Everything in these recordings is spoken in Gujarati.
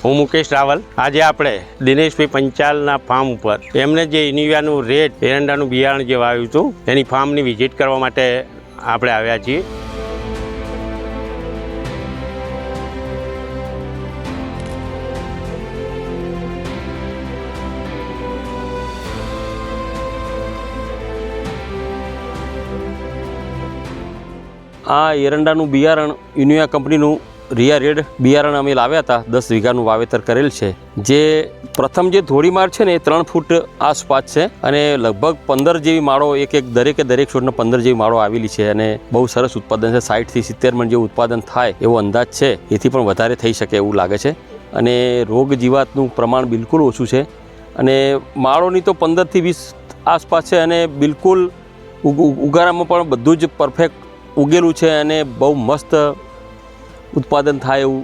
હું મુકેશ રાવલ। આજે આપણે દિનેશભાઈ પંચાલના ફાર્મ ઉપર એમને જે ઇનિવિયાનું રેડ એરંડાનું બિયારણ જે વાવ્યું હતું એની ફાર્મની વિઝિટ કરવા માટે આપણે આવ્યા છીએ। આ એરંડાનું બિયારણ યુનિયા કંપનીનું રિયા રેડ બિયારણ અમે લાવ્યા હતા। 10 વીઘાનું વાવેતર કરેલ છે। જે પ્રથમ જે ધોળીમાર છે ને એ 3 ફૂટ આસપાસ છે અને લગભગ 15 જેવી માળો દરેક છોડને 15 જેવી માળો આવેલી છે અને બહુ સરસ ઉત્પાદન છે। 60 થી 70 મણ જેવું ઉત્પાદન થાય એવો અંદાજ છે, એથી પણ વધારે થઈ શકે એવું લાગે છે અને રોગ જીવાતનું પ્રમાણ બિલકુલ ઓછું છે અને માળોની તો 15 થી 20 આસપાસ છે અને બિલકુલ ઉગારામાં પણ બધું જ પરફેક્ટ ઉગેલું છે અને બહુ મસ્ત ઉત્પાદન થાય એવું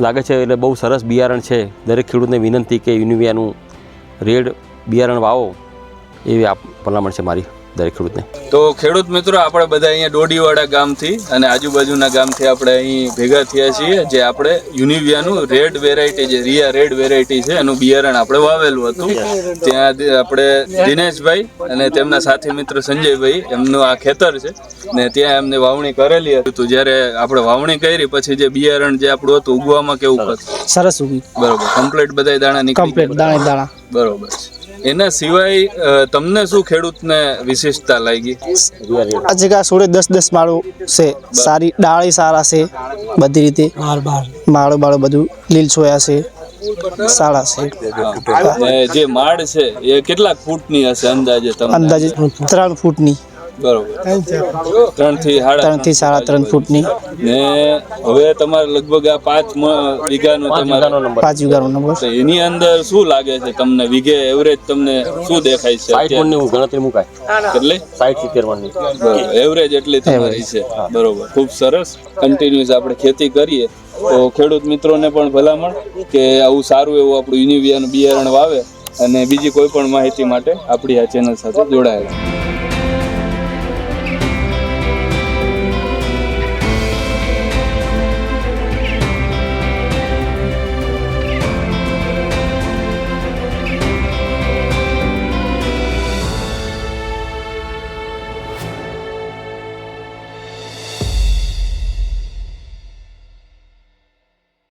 લાગે છે। એટલે બહુ સરસ બિયારણ છે। દરેક ખેડૂતને વિનંતી કે યુનિવિયાનું રેડ બિયારણ વાવો એવી ભલામણ છે મારી દરેક ખેડૂતને। તો ખેડૂત મિત્રો, આપણે બધા અહીંયા ડોડીવાડા ગામથી અને આજુબાજુના ગામથી આપણે અહીં ભેગા થયા છીએ, જે આપણે યુનિવિયાનું રેડ વેરાયટી, જે રિયા રેડ વેરાયટી છે એનું બિયારણ આપણે વાવેલું હતું। ત્યાં આપણે દિનેશભાઈ અને તેમના સાથી મિત્ર સંજયભાઈ, એમનું આ ખેતર છે ને ત્યાં એમને વાવણી કરેલી હતી। જ્યારે આપણે વાવણી કરી પછી જે બિયારણ જે આપણું હતું ઉગવામાં કેવું હતું? સરસ ઉગી, બરોબર, કમ્પ્લીટ બધા દાણા નીકળી દાણા બરોબર છે। એના સિવાય તમને શું ખેડૂતને વિશેષતા લાગી? આ જગ્યા સોળે 10 માળો છે, સારી ડાળી સારા છે, બધી રીતે માળો બધું લીલછોયા છે, સારા છે। જે માળ છે એ કેટલા ફૂટની હશે અંદાજે? અંદાજે 3 ફૂટની, બરોબર, 3 થી 3.5 ફૂટની। ને હવે તમારે લગભગ આ 5 વીઘાનો નંબર છે, એની અંદર શું લાગે છે તમને વીઘે એવરેજ તમને શું દેખાય છે? 60 મણની ગણતરી મુકાય, એટલે 60-70 મણની એવરેજ એટલી તમારી છે, બરોબર, ખૂબ સરસ। કન્ટિન્યુઅસ આપણે ખેતી કરીએ તો ખેડૂત મિત્રોને પણ ભલામણ કે આવું સારું એવું આપણું યુનિવિયાનું બિયારણ વાવે અને બીજી કોઈ પણ માહિતી માટે આપણી આ ચેનલ સાથે જોડાયેલા।